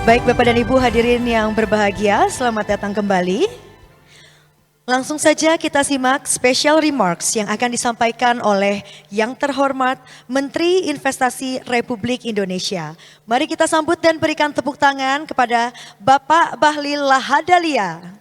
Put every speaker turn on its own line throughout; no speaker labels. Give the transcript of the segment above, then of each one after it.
Baik Bapak dan Ibu hadirin yang berbahagia, selamat datang kembali. Langsung saja kita simak special remarks yang akan disampaikan oleh yang terhormat Menteri Investasi Republik Indonesia. Mari kita sambut dan berikan tepuk tangan kepada Bapak Bahlil Lahadalia.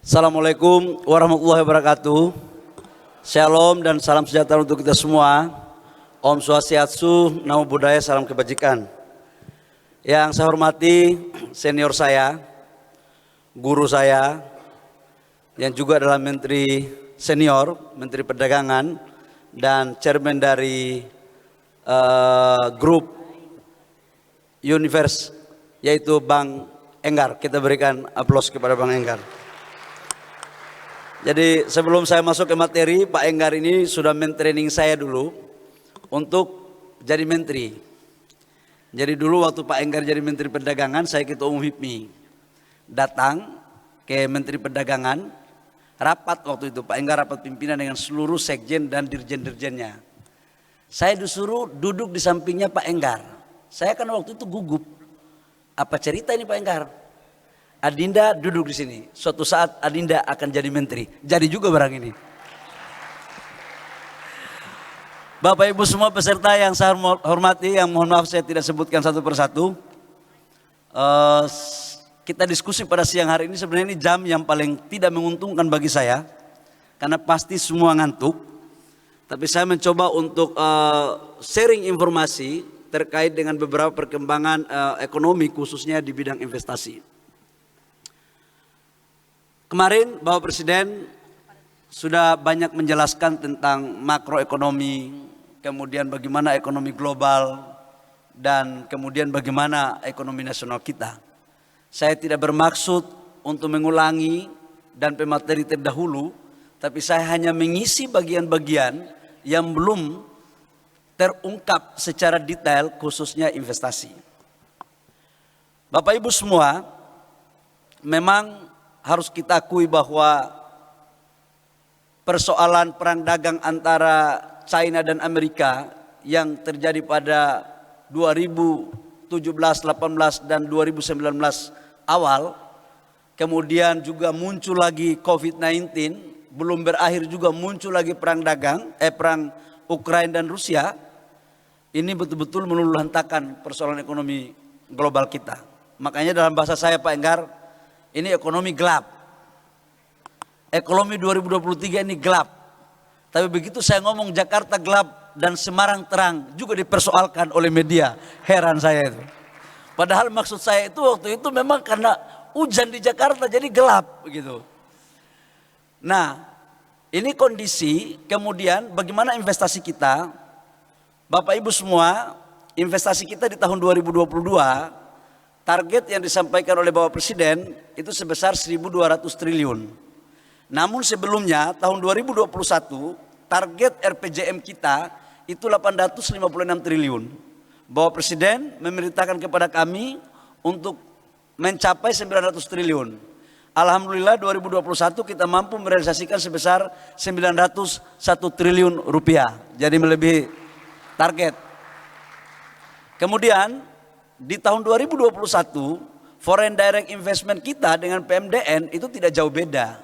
Assalamualaikum warahmatullahi wabarakatuh. Shalom dan salam sejahtera untuk kita semua. Om Swastiastu, Namo Buddhaya, salam kebajikan. Yang saya hormati senior saya, guru saya, yang juga adalah Menteri Senior, Menteri Perdagangan, dan Chairman dari grup Universe, yaitu Bang Enggar. Kita berikan aplaus kepada Bang Enggar. Jadi sebelum saya masuk ke materi, Pak Enggar ini sudah mentraining saya dulu untuk jadi menteri. Jadi dulu waktu Pak Enggar jadi Menteri Perdagangan, saya Ketua Umum HIPMI. Datang ke Menteri Perdagangan, rapat waktu itu, Pak Enggar rapat pimpinan dengan seluruh sekjen dan dirjen-dirjennya. Saya disuruh duduk di sampingnya Pak Enggar. Saya kan waktu itu gugup. Apa cerita ini Pak Enggar? Adinda duduk di sini. Suatu saat Adinda akan jadi menteri. Jadi juga barang ini. Bapak Ibu semua peserta yang saya hormati, yang mohon maaf saya tidak sebutkan satu persatu. Kita diskusi pada siang hari ini, sebenarnya ini jam yang paling tidak menguntungkan bagi saya. Karena pasti semua ngantuk. Tapi saya mencoba untuk sharing informasi terkait dengan beberapa perkembangan ekonomi khususnya di bidang investasi. Kemarin Bapak Presiden sudah banyak menjelaskan tentang makroekonomi, kemudian bagaimana ekonomi global, dan kemudian bagaimana ekonomi nasional kita. Saya tidak bermaksud untuk mengulangi dan pemateri terdahulu, tapi saya hanya mengisi bagian-bagian yang belum terungkap secara detail khususnya investasi. Bapak Ibu semua, memang harus kita akui bahwa persoalan perang dagang antara China dan Amerika yang terjadi pada 2017, 18 dan 2019 awal, kemudian juga muncul lagi COVID-19, belum berakhir juga muncul lagi perang dagang, perang Ukraina dan Rusia. Ini betul-betul meluluhlantakan persoalan ekonomi global kita. Makanya dalam bahasa saya Pak Enggar, ini ekonomi gelap. Ekonomi 2023 ini gelap. Tapi begitu saya ngomong Jakarta gelap dan Semarang terang, juga dipersoalkan oleh media. Heran saya itu. Padahal maksud saya itu waktu itu memang karena hujan di Jakarta jadi gelap begitu. Nah, ini kondisi. Kemudian bagaimana investasi kita? Bapak Ibu semua, investasi kita di tahun 2022, target yang disampaikan oleh Bapak Presiden itu sebesar 1.200 triliun. Namun sebelumnya tahun 2021 target RPJM kita itu 856 triliun. Bapak Presiden memerintahkan kepada kami untuk mencapai 900 triliun. Alhamdulillah 2021 kita mampu merealisasikan sebesar 901 triliun rupiah. Jadi melebihi target. Kemudian di tahun 2021, foreign direct investment kita dengan PMDN itu tidak jauh beda.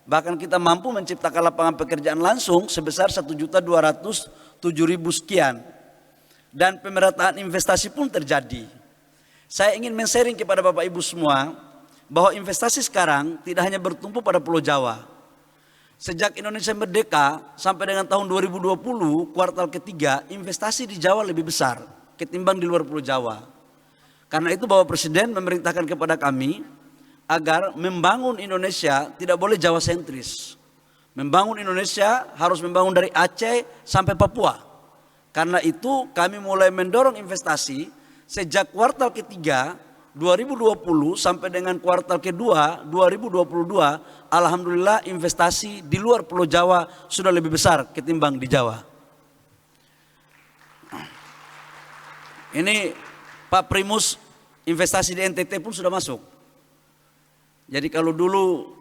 Bahkan kita mampu menciptakan lapangan pekerjaan langsung sebesar 1.207.000 sekian. Dan pemerataan investasi pun terjadi. Saya ingin men-sharing kepada Bapak Ibu semua bahwa investasi sekarang tidak hanya bertumpu pada Pulau Jawa. Sejak Indonesia merdeka sampai dengan tahun 2020, kuartal ketiga, investasi di Jawa lebih besar ketimbang di luar Pulau Jawa. Karena itu Bapak Presiden memerintahkan kepada kami agar membangun Indonesia tidak boleh Jawa sentris. Membangun Indonesia harus membangun dari Aceh sampai Papua. Karena itu kami mulai mendorong investasi sejak kuartal ketiga 2020 sampai dengan kuartal kedua 2022, alhamdulillah investasi di luar Pulau Jawa sudah lebih besar ketimbang di Jawa. Ini Pak Primus, investasi di NTT pun sudah masuk. Jadi kalau dulu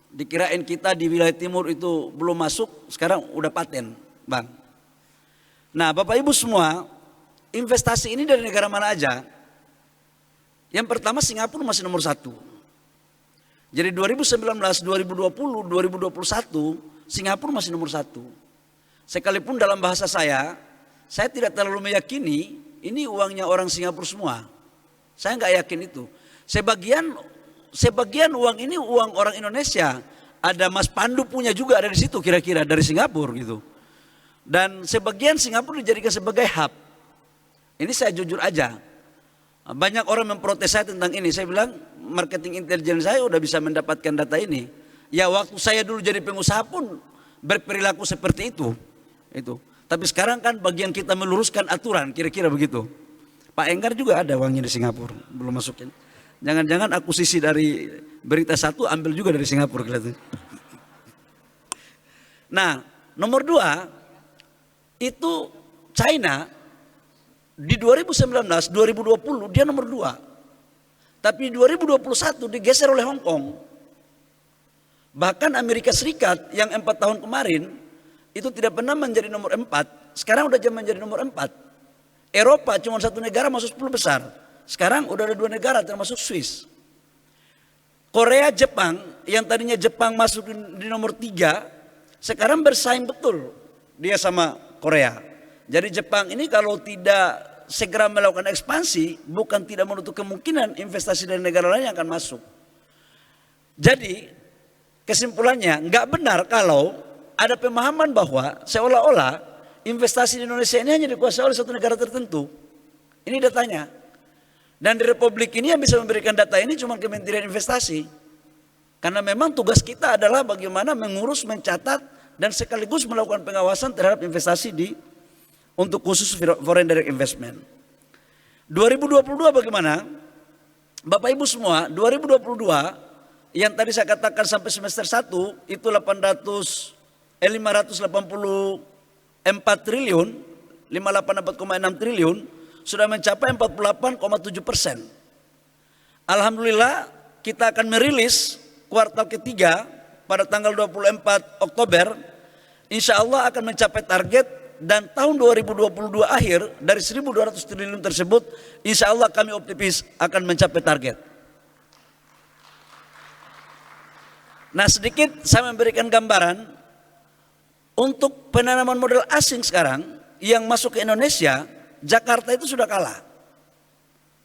dikirain kita di wilayah timur itu belum masuk, sekarang udah paten, Bang. Nah, Bapak Ibu semua, investasi ini dari negara mana aja? Yang pertama Singapura masih nomor 1. Jadi 2019, 2020, 2021 Singapura masih nomor 1. Sekalipun dalam bahasa saya tidak terlalu meyakini ini uangnya orang Singapura semua. Saya nggak yakin itu. Sebagian uang ini uang orang Indonesia. Ada Mas Pandu punya juga ada di situ kira-kira dari Singapura gitu. Dan sebagian Singapura dijadikan sebagai hub. Ini saya jujur aja. Banyak orang memprotes saya tentang ini. Saya bilang marketing intelijen saya udah bisa mendapatkan data ini. Ya waktu saya dulu jadi pengusaha pun berperilaku seperti itu. Tapi sekarang kan bagian kita meluruskan aturan kira-kira begitu. Pak Enggar juga ada uangnya di Singapura, belum masukin. Jangan-jangan akuisisi dari berita satu ambil juga dari Singapura kelihatan. Nah, nomor 2 itu China. Di 2019, 2020 dia nomor 2. Tapi 2021 digeser oleh Hong Kong. Bahkan Amerika Serikat yang 4 tahun kemarin itu tidak pernah menjadi nomor 4. Sekarang udah menjadi nomor 4. Eropa cuma 1 negara masuk 10 besar. Sekarang udah ada 2 negara termasuk Swiss. Korea, Jepang yang tadinya Jepang masuk di nomor 3. Sekarang bersaing betul dia sama Korea. Jadi Jepang ini kalau tidak segera melakukan ekspansi, bukan tidak menutup kemungkinan investasi dari negara lain yang akan masuk. Jadi kesimpulannya nggak benar kalau ada pemahaman bahwa seolah-olah investasi di Indonesia ini hanya dikuasai oleh satu negara tertentu. Ini datanya. Dan di Republik ini yang bisa memberikan data ini cuma Kementerian Investasi. Karena memang tugas kita adalah bagaimana mengurus, mencatat, dan sekaligus melakukan pengawasan terhadap investasi untuk khusus foreign direct investment. 2022 bagaimana? Bapak Ibu semua, 2022 yang tadi saya katakan sampai semester 1 itu 584 triliun, 584,6 triliun sudah mencapai 48,7%. Alhamdulillah kita akan merilis kuartal ketiga pada tanggal 24 Oktober. Insya Allah akan mencapai target. Dan tahun 2022 akhir dari 1.200 triliun tersebut insya Allah kami optimis akan mencapai target. Nah sedikit saya memberikan gambaran untuk penanaman modal asing sekarang yang masuk ke Indonesia, Jakarta itu sudah kalah.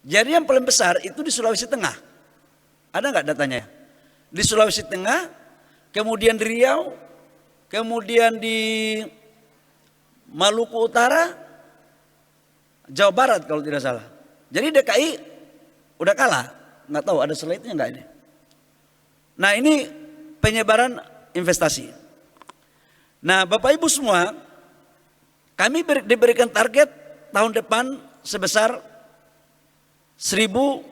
Jadi yang paling besar itu di Sulawesi Tengah. Ada nggak datanya? Di Sulawesi Tengah, kemudian di Riau, kemudian di Maluku Utara, Jawa Barat kalau tidak salah. Jadi DKI udah kalah, nggak tahu ada slide-nya nggak ini. Nah ini penyebaran investasi. Nah Bapak Ibu semua, kami diberikan target tahun depan sebesar 1.400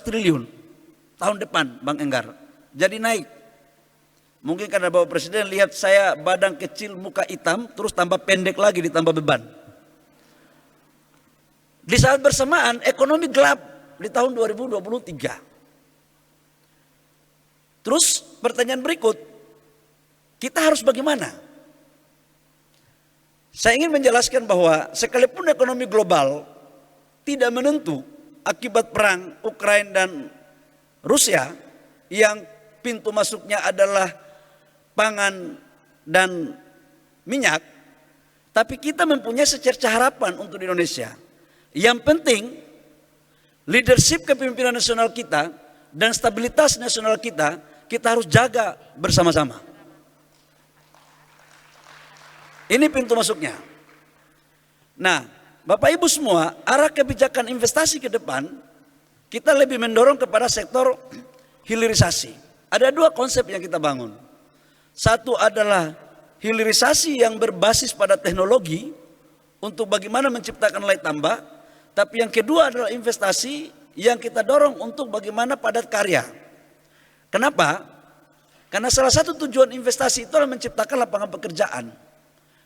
triliun tahun depan, Bang Enggar. Jadi naik. Mungkin karena Bapak Presiden lihat saya badan kecil, muka hitam, terus tambah pendek lagi ditambah beban. Di saat bersamaan ekonomi gelap di tahun 2023. Terus pertanyaan berikut, kita harus bagaimana? Saya ingin menjelaskan bahwa sekalipun ekonomi global tidak menentu akibat perang Ukraina dan Rusia yang pintu masuknya adalah pangan dan minyak, tapi kita mempunyai secerca harapan untuk Indonesia. Yang penting leadership kepemimpinan nasional kita dan stabilitas nasional kita harus jaga bersama-sama. Ini pintu masuknya. Nah, Bapak Ibu semua, arah kebijakan investasi ke depan kita lebih mendorong kepada sektor hilirisasi. Ada 2 konsep yang kita bangun. Satu adalah hilirisasi yang berbasis pada teknologi untuk bagaimana menciptakan nilai tambah. Tapi yang kedua adalah investasi yang kita dorong untuk bagaimana padat karya. Kenapa? Karena salah satu tujuan investasi itu adalah menciptakan lapangan pekerjaan.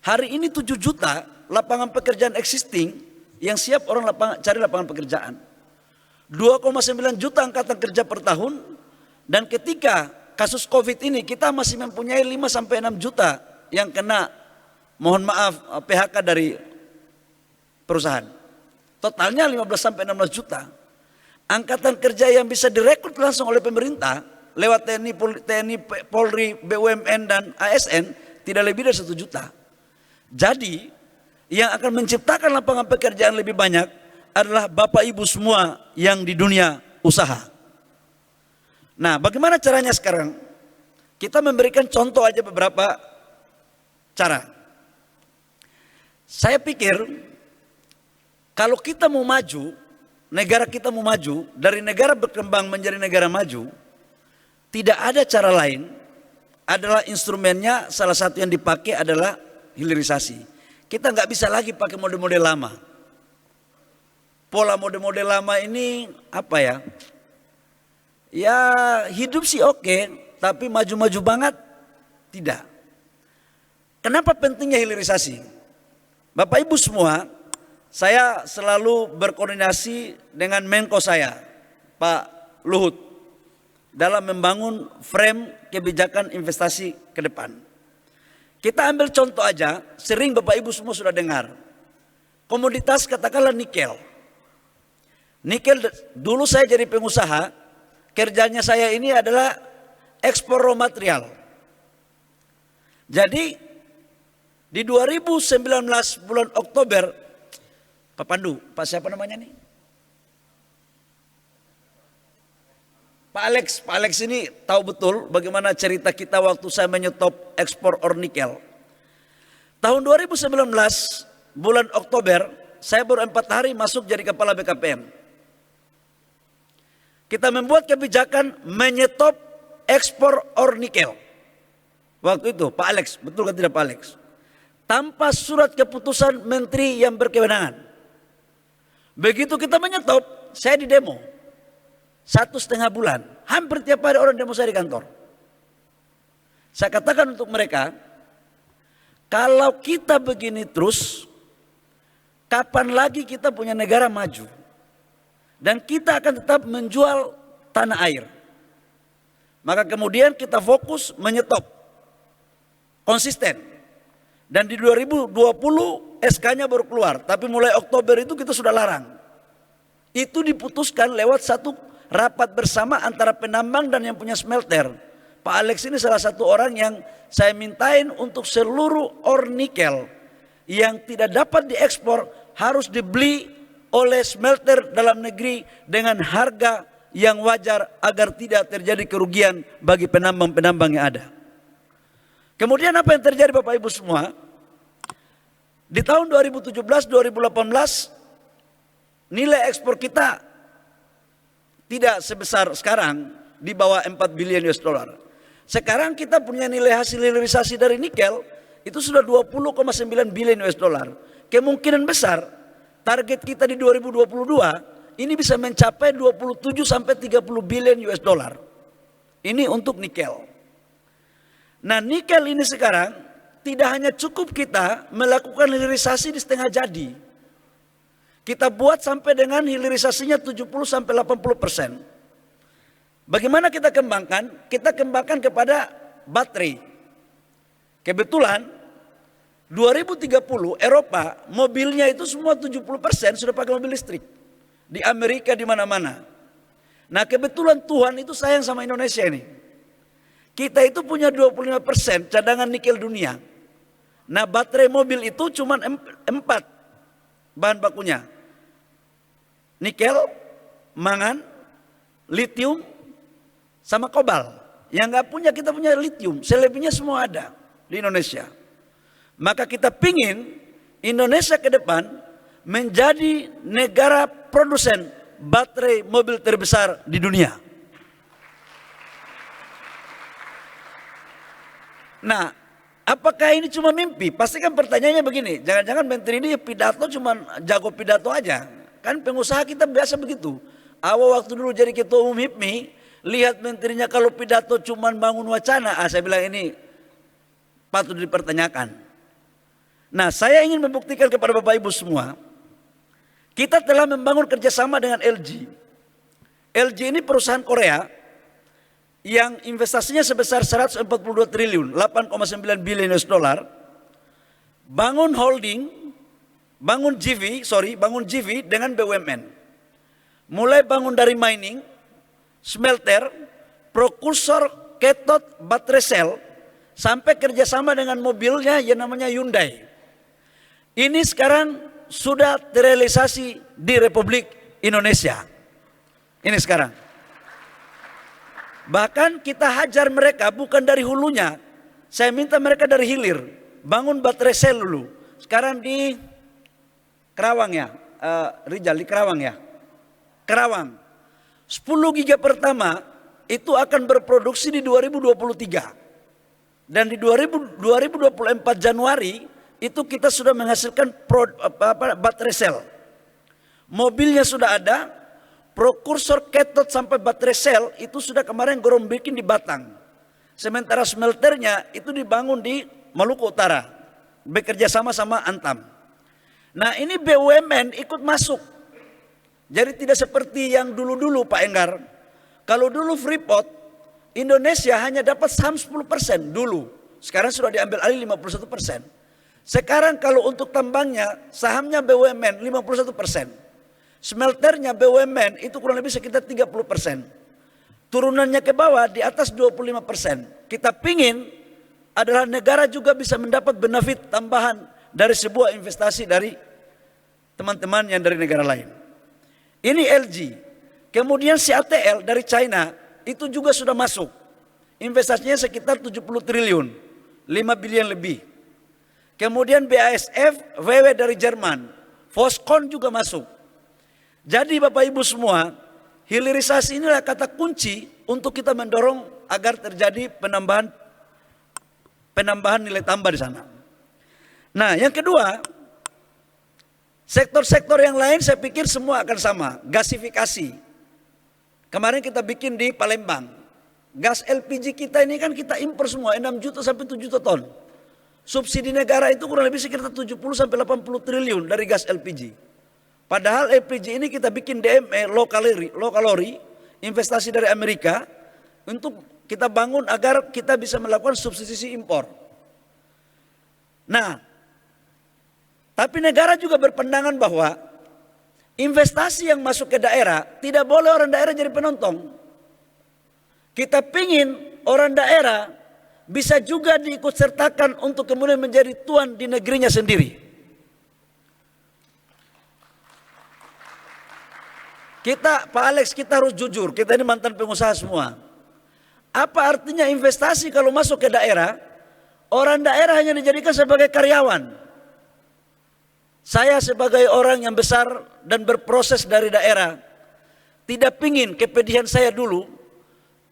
Hari ini 7 juta lapangan pekerjaan existing yang siap orang cari lapangan pekerjaan. 2,9 juta angkatan kerja per tahun, dan ketika kasus Covid ini kita masih mempunyai 5-6 juta yang kena, mohon maaf, PHK dari perusahaan. Totalnya 15-16 juta. Angkatan kerja yang bisa direkrut langsung oleh pemerintah lewat TNI, Polri, BUMN dan ASN tidak lebih dari 1 juta. Jadi yang akan menciptakan lapangan pekerjaan lebih banyak adalah Bapak Ibu semua yang di dunia usaha. Nah, bagaimana caranya sekarang? Kita memberikan contoh aja beberapa cara. Saya pikir kalau kita mau maju, negara kita mau maju, dari negara berkembang menjadi negara maju, tidak ada cara lain, adalah instrumennya salah satu yang dipakai adalah hilirisasi. Kita nggak bisa lagi pakai model-model lama. Pola model-model lama ini apa ya? Ya hidup sih oke, tapi maju-maju banget tidak. Kenapa pentingnya hilirisasi? Bapak Ibu semua, saya selalu berkoordinasi dengan Menko saya, Pak Luhut, dalam membangun frame kebijakan investasi ke depan. Kita ambil contoh aja, sering Bapak Ibu semua sudah dengar. Komoditas katakanlah nikel. Nikel, dulu saya jadi pengusaha, kerjanya saya ini adalah ekspor raw material. Jadi di 2019 bulan Oktober, Pak Pandu, Pak siapa namanya nih? Pak Alex ini tahu betul bagaimana cerita kita waktu saya menyetop ekspor ore nikel. Tahun 2019 bulan Oktober, saya baru 4 hari masuk jadi kepala BKPM. Kita membuat kebijakan menyetop ekspor ore nikel. Waktu itu Pak Alex, betul kan tidak Pak Alex? Tanpa surat keputusan menteri yang berkewenangan. Begitu kita menyetop, saya di demo 1,5 bulan. Hampir tiap hari orang demo saya di kantor. Saya katakan untuk mereka, kalau kita begini terus, kapan lagi kita punya negara maju? Dan kita akan tetap menjual tanah air. Maka kemudian kita fokus menyetop. Konsisten. Dan di 2020 SK-nya baru keluar. Tapi mulai Oktober itu kita sudah larang. Itu diputuskan lewat satu rapat bersama antara penambang dan yang punya smelter. Pak Alex ini salah satu orang yang saya mintain untuk seluruh ore nikel yang tidak dapat diekspor harus dibeli oleh smelter dalam negeri dengan harga yang wajar agar tidak terjadi kerugian bagi penambang-penambang yang ada. Kemudian apa yang terjadi Bapak Ibu semua? Di tahun 2017-2018 nilai ekspor kita tidak sebesar sekarang, di bawah 4 billion US dollar. Sekarang kita punya nilai hasil hilirisasi dari nikel itu sudah 20,9 billion US dollar. Kemungkinan besar target kita di 2022 ini bisa mencapai 27 sampai 30 billion US dollar. Ini untuk nikel. Nah, nikel ini sekarang tidak hanya cukup kita melakukan hilirisasi di setengah jadi. Kita buat sampai dengan hilirisasinya 70 sampai 80%. Bagaimana kita kembangkan? Kita kembangkan kepada baterai. Kebetulan 2030 Eropa mobilnya itu semua 70% sudah pakai mobil listrik. Di Amerika di mana-mana. Nah, kebetulan Tuhan itu sayang sama Indonesia ini. Kita itu punya 25% cadangan nikel dunia. Nah, baterai mobil itu cuma 4 bahan bakunya. Nikel, mangan, litium, sama kobal. Yang nggak punya kita punya litium. Selebihnya semua ada di Indonesia. Maka kita pingin Indonesia ke depan menjadi negara produsen baterai mobil terbesar di dunia. Nah, apakah ini cuma mimpi? Pasti kan pertanyaannya begini, jangan-jangan menteri ini pidato cuma jago pidato aja. Kan pengusaha kita biasa begitu. Awal waktu dulu jadi ketua umum HIPMI, lihat menterinya kalau pidato cuman bangun wacana, saya bilang ini patut dipertanyakan. Nah, saya ingin membuktikan kepada Bapak Ibu semua, kita telah membangun kerjasama dengan LG. LG ini perusahaan Korea yang investasinya sebesar 142 triliun, 8,9 billion US dollar. Bangun holding, bangun JV dengan BUMN. Mulai bangun dari mining, smelter, prekursor, cathode, baterai sel, sampai kerjasama dengan mobilnya yang namanya Hyundai. Ini sekarang sudah terrealisasi di Republik Indonesia. Ini sekarang. Bahkan kita hajar mereka bukan dari hulunya. Saya minta mereka dari hilir. Bangun baterai sel dulu. Sekarang di Kerawang ya, Rijal di Kerawang ya. Kerawang. 10 giga pertama itu akan berproduksi di 2023. Dan di 2024 Januari itu kita sudah menghasilkan baterai sel. Mobilnya sudah ada, prekursor cathode sampai baterai sel itu sudah kemarin groundbreaking di Batang. Sementara smelternya itu dibangun di Maluku Utara, bekerja sama Antam. Nah, ini BUMN ikut masuk. Jadi tidak seperti yang dulu-dulu Pak Enggar. Kalau dulu Freeport, Indonesia hanya dapat saham 10% dulu. Sekarang sudah diambil alih 51%. Sekarang kalau untuk tambangnya, sahamnya BUMN 51%. Smelternya BUMN itu kurang lebih sekitar 30%. Turunannya ke bawah di atas 25%. Kita pingin adalah negara juga bisa mendapat benefit tambahan dari sebuah investasi dari teman-teman yang dari negara lain. Ini LG. Kemudian CATL dari China itu juga sudah masuk. Investasinya sekitar 70 triliun, 5 billion lebih. Kemudian BASF, VW dari Jerman, Foxconn juga masuk. Jadi Bapak Ibu semua, hilirisasi inilah kata kunci untuk kita mendorong agar terjadi penambahan nilai tambah di sana. Nah, yang kedua, sektor-sektor yang lain saya pikir semua akan sama. Gasifikasi. Kemarin kita bikin di Palembang. Gas LPG kita ini kan kita impor semua 6 juta sampai 7 juta ton. Subsidi negara itu kurang lebih sekitar 70 sampai 80 triliun dari gas LPG. Padahal LPG ini kita bikin DME low kalori, investasi dari Amerika untuk kita bangun agar kita bisa melakukan subsidi impor. Nah, tapi negara juga berpandangan bahwa investasi yang masuk ke daerah tidak boleh orang daerah jadi penonton. Kita pingin orang daerah bisa juga diikut sertakan untuk kemudian menjadi tuan di negerinya sendiri. Pak Alex, kita harus jujur, kita ini mantan pengusaha semua. Apa artinya investasi kalau masuk ke daerah, orang daerah hanya dijadikan sebagai karyawan. Saya sebagai orang yang besar dan berproses dari daerah, tidak pingin kepedihan saya dulu,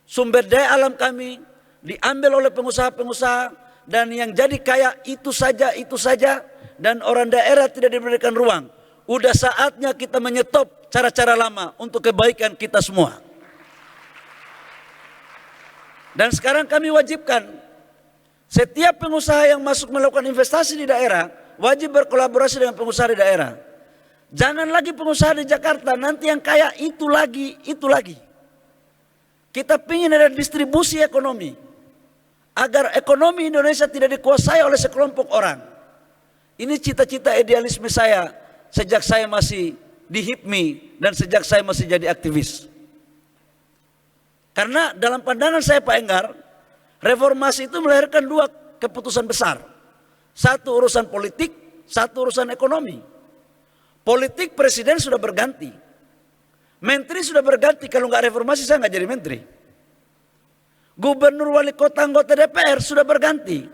sumber daya alam kami diambil oleh pengusaha-pengusaha dan yang jadi kaya itu saja, dan orang daerah tidak diberikan ruang. Udah saatnya kita menyetop cara-cara lama untuk kebaikan kita semua. Dan sekarang kami wajibkan setiap pengusaha yang masuk melakukan investasi di daerah wajib berkolaborasi dengan pengusaha di daerah. Jangan lagi pengusaha di Jakarta, nanti yang kaya itu lagi. Kita ingin ada distribusi ekonomi. Agar ekonomi Indonesia tidak dikuasai oleh sekelompok orang. Ini cita-cita idealisme saya sejak saya masih di HIPMI dan sejak saya masih jadi aktivis. Karena dalam pandangan saya Pak Enggar, reformasi itu melahirkan 2 keputusan besar. Satu urusan politik, satu urusan ekonomi. Politik presiden sudah berganti. Menteri sudah berganti, kalau nggak reformasi saya nggak jadi menteri. Gubernur, wali kota, anggota DPR sudah berganti.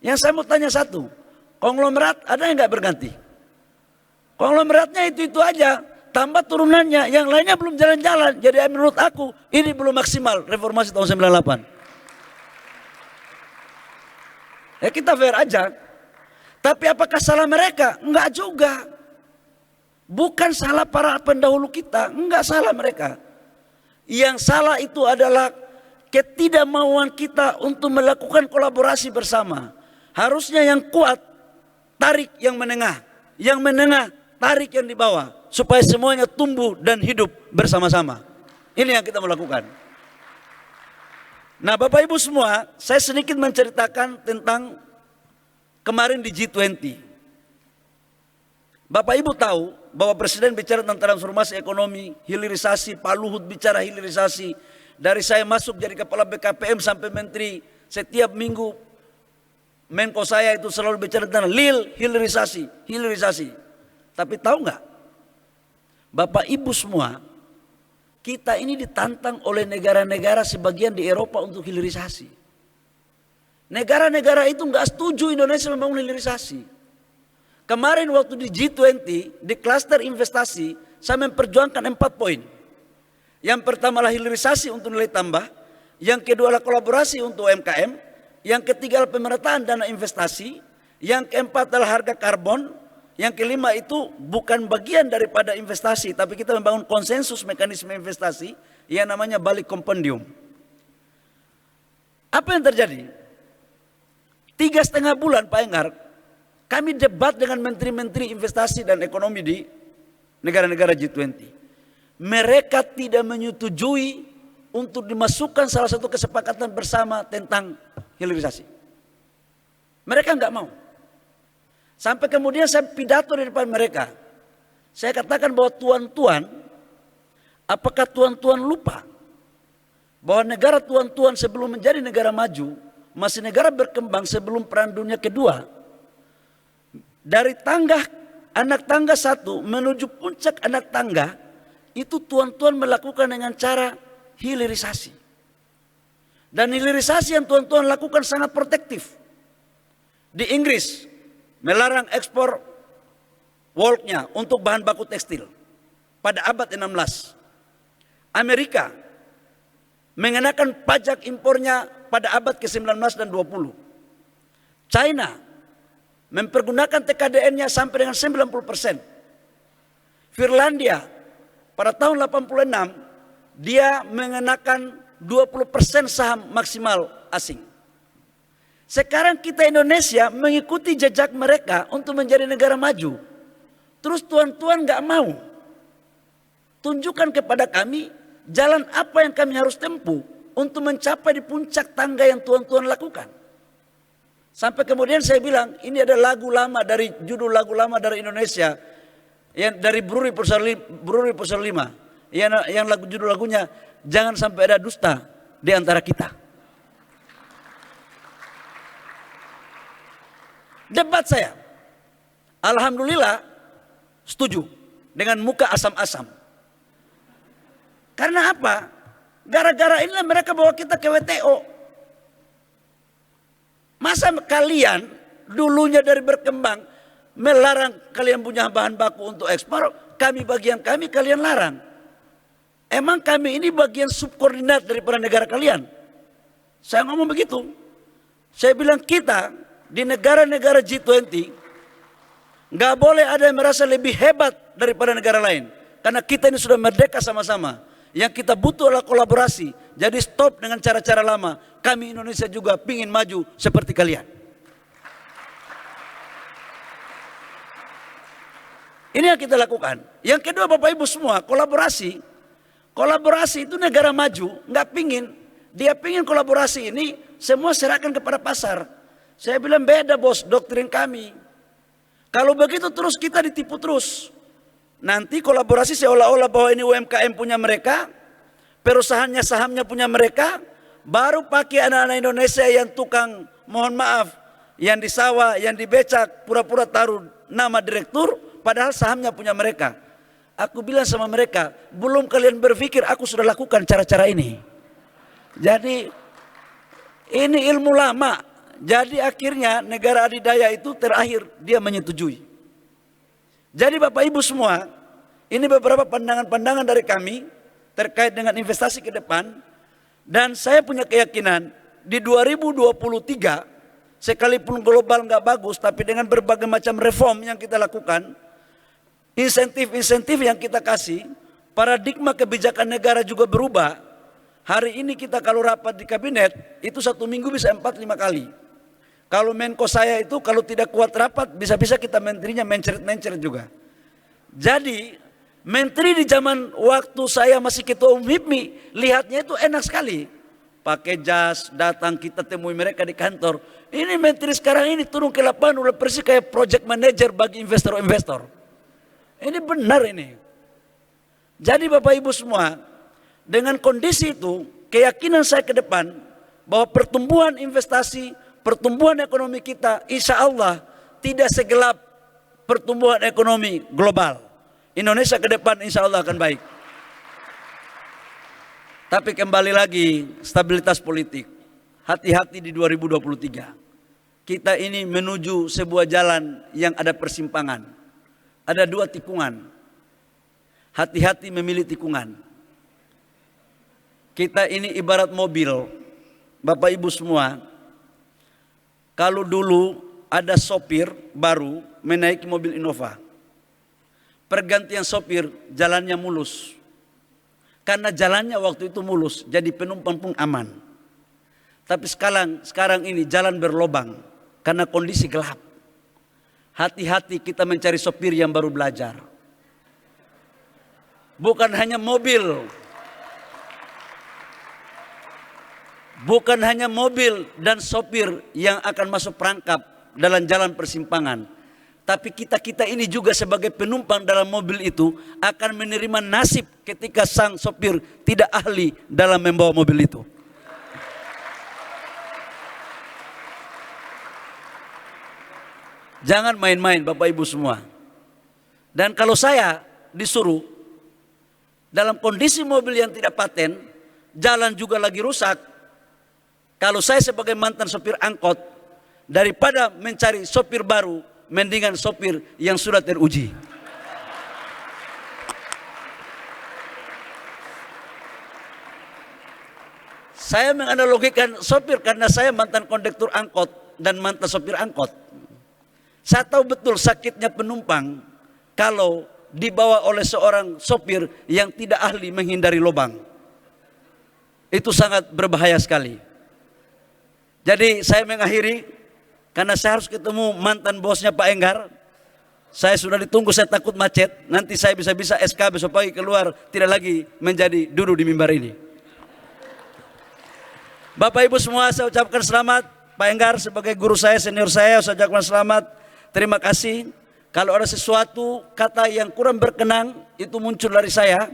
Yang saya mau tanya satu, konglomerat ada yang nggak berganti? Konglomeratnya itu aja, tambah turunannya, yang lainnya belum jalan-jalan. Jadi menurut aku ini belum maksimal reformasi tahun 98. Ya kita fair aja. Tapi apakah salah mereka? Enggak juga. Bukan salah para pendahulu kita, enggak salah mereka. Yang salah itu adalah ketidakmauan kita untuk melakukan kolaborasi bersama. Harusnya yang kuat tarik yang menengah tarik yang di bawah, supaya semuanya tumbuh dan hidup bersama-sama. Ini yang kita mau lakukan. Nah, Bapak Ibu semua, saya sedikit menceritakan tentang kemarin di G20. Bapak Ibu tahu bahwa Presiden bicara tentang transformasi ekonomi, hilirisasi, Pak Luhut bicara hilirisasi. Dari saya masuk jadi kepala BKPM sampai menteri, setiap minggu Menko saya itu selalu bicara tentang hilirisasi. Tapi tahu nggak, Bapak Ibu semua, kita ini ditantang oleh negara-negara sebagian di Eropa untuk hilirisasi. Negara-negara itu nggak setuju Indonesia membangun hilirisasi. Kemarin waktu di G20, di klaster investasi, saya memperjuangkan 4 poin. Yang pertama adalah hilirisasi untuk nilai tambah. Yang kedua adalah kolaborasi untuk UMKM. Yang ketiga adalah pemerataan dana investasi. Yang keempat adalah harga karbon. Yang kelima itu bukan bagian daripada investasi, tapi kita membangun konsensus mekanisme investasi yang namanya Bali Compendium. Apa yang terjadi? 3,5 bulan Pak Enggar, kami debat dengan menteri-menteri investasi dan ekonomi di negara-negara G20. Mereka tidak menyetujui untuk dimasukkan salah satu kesepakatan bersama tentang hilirisasi. Mereka enggak mau. Sampai kemudian saya pidato di depan mereka. Saya katakan bahwa tuan-tuan, apakah tuan-tuan lupa bahwa negara tuan-tuan sebelum menjadi negara maju, masih negara berkembang sebelum Perang Dunia Kedua. Dari anak tangga 1 menuju puncak anak tangga, itu tuan-tuan melakukan dengan cara hilirisasi. Dan hilirisasi yang tuan-tuan lakukan sangat protektif. Di Inggris melarang ekspor wolknya untuk bahan baku tekstil pada abad 16. Amerika mengenakan pajak impornya pada abad ke-19 dan 20. China mempergunakan TKDN-nya sampai dengan 90%. Finlandia pada tahun 86 dia mengenakan 20% saham maksimal asing. Sekarang kita Indonesia mengikuti jejak mereka untuk menjadi negara maju. Terus tuan-tuan gak mau tunjukkan kepada kami jalan apa yang kami harus tempuh untuk mencapai di puncak tangga yang tuan-tuan lakukan. Sampai kemudian saya bilang, ini ada lagu lama dari judul lagu lama dari Indonesia yang dari Bruri Pusar 5 yang lagu judul lagunya jangan sampai ada dusta di antara kita. Debat saya, alhamdulillah setuju dengan muka asam-asam. Karena apa? Gara-gara inilah mereka bawa kita ke WTO. Masa kalian dulunya dari berkembang melarang kalian punya bahan baku untuk ekspor, kami kalian larang. Emang kami ini bagian subkoordinat daripada negara kalian? Saya ngomong begitu. Saya bilang kita di negara-negara G20 nggak boleh ada yang merasa lebih hebat daripada negara lain. Karena kita ini sudah merdeka sama-sama. Yang kita butuh adalah kolaborasi. Jadi stop dengan cara-cara lama. Kami Indonesia juga pingin maju seperti kalian. Ini yang kita lakukan. Yang kedua Bapak Ibu semua, kolaborasi. Kolaborasi itu negara maju nggak pingin. Dia pingin kolaborasi ini semua serahkan kepada pasar. Saya bilang beda bos, doktrin kami. Kalau begitu terus kita ditipu terus. Nanti kolaborasi seolah-olah bahwa ini UMKM punya mereka, perusahaannya sahamnya punya mereka, baru pakai anak-anak Indonesia yang tukang, mohon maaf, yang di sawah, yang di becak, pura-pura taruh nama direktur, padahal sahamnya punya mereka. Aku bilang sama mereka, belum kalian berpikir aku sudah lakukan cara-cara ini. Jadi ini ilmu lama. Jadi akhirnya negara adidaya itu terakhir dia menyetujui. Jadi Bapak Ibu semua, ini beberapa pandangan-pandangan dari kami terkait dengan investasi ke depan. Dan saya punya keyakinan di 2023 sekalipun global nggak bagus, tapi dengan berbagai macam reform yang kita lakukan, Insentif-insentif yang kita kasih, paradigma kebijakan negara juga berubah. Hari ini kita kalau rapat di kabinet, itu 1 minggu bisa 4-5 kali. Kalau Menko saya itu kalau tidak kuat rapat, bisa-bisa kita menterinya mencret-mencret juga. Jadi, menteri di zaman waktu saya masih ketua umum HIPMI, lihatnya itu enak sekali. Pakai jas, datang kita temui mereka di kantor. Ini menteri sekarang ini turun ke lapangan udah persis kayak project manager bagi investor-investor. Ini benar ini. Jadi Bapak Ibu semua, dengan kondisi itu, keyakinan saya ke depan bahwa pertumbuhan investasi, pertumbuhan ekonomi kita insya Allah tidak segelap pertumbuhan ekonomi global. Indonesia ke depan insya Allah akan baik. Tapi kembali lagi stabilitas politik. Hati-hati di 2023. Kita ini menuju sebuah jalan yang ada persimpangan. Ada 2 tikungan. Hati-hati memilih tikungan. Kita ini ibarat mobil. Bapak Ibu semua. Kalau dulu ada sopir baru menaiki mobil Innova. Pergantian sopir jalannya mulus. Karena jalannya waktu itu mulus. Jadi penumpang pun aman. Tapi sekarang ini jalan berlobang. Karena kondisi gelap. Hati-hati kita mencari sopir yang baru belajar. Bukan hanya mobil. Bukan hanya mobil dan sopir yang akan masuk perangkap dalam jalan persimpangan. Tapi kita ini juga sebagai penumpang dalam mobil itu akan menerima nasib ketika sang sopir tidak ahli dalam membawa mobil itu. Jangan main-main Bapak Ibu semua. Dan kalau saya disuruh dalam kondisi mobil yang tidak paten, jalan juga lagi rusak. Kalau saya sebagai mantan sopir angkot, daripada mencari sopir baru, mendingan sopir yang sudah teruji. Saya menganalogikan sopir karena saya mantan kondektur angkot dan mantan sopir angkot. Saya tahu betul sakitnya penumpang kalau dibawa oleh seorang sopir yang tidak ahli menghindari lubang. Itu sangat berbahaya sekali. Jadi saya mengakhiri karena saya harus ketemu mantan bosnya Pak Enggar. Saya sudah ditunggu, saya takut macet. Nanti saya bisa-bisa SK besok pagi keluar, tidak lagi menjadi duduk di mimbar ini. Bapak Ibu semua saya ucapkan selamat. Pak Enggar sebagai guru saya, senior saya ucapkan selamat. Terima kasih. Kalau ada sesuatu kata yang kurang berkenan, itu muncul dari saya.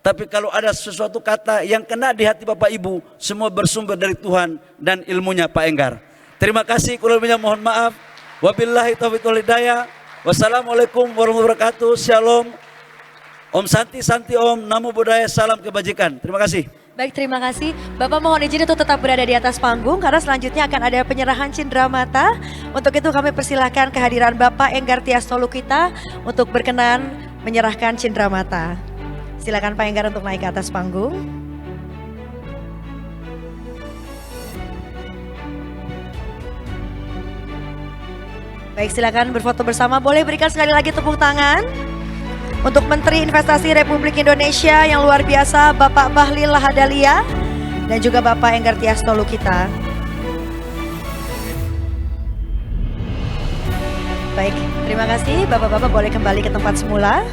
Tapi kalau ada sesuatu kata yang kena di hati Bapak Ibu, semua bersumber dari Tuhan dan ilmunya Pak Enggar. Terima kasih, kurang lebihnya mohon maaf. Wabillahi taufiq wal hidayah. Wassalamualaikum warahmatullahi wabarakatuh. Shalom. Om Santi Santi Om. Namo Buddhaya. Salam kebajikan. Terima kasih.
Baik, terima kasih. Bapak mohon izin untuk tetap berada di atas panggung karena selanjutnya akan ada penyerahan cindramata. Untuk itu kami persilahkan kehadiran Bapak Enggar Tias Tolukita untuk berkenan menyerahkan cindramata. Silakan Pak Enggar untuk naik ke atas panggung. Baik, silakan berfoto bersama. Boleh berikan sekali lagi tepuk tangan untuk Menteri Investasi Republik Indonesia yang luar biasa Bapak Bahlil Lahadalia dan juga Bapak Enggar Tias Tolukita. Baik, terima kasih. Bapak-bapak boleh kembali ke tempat semula.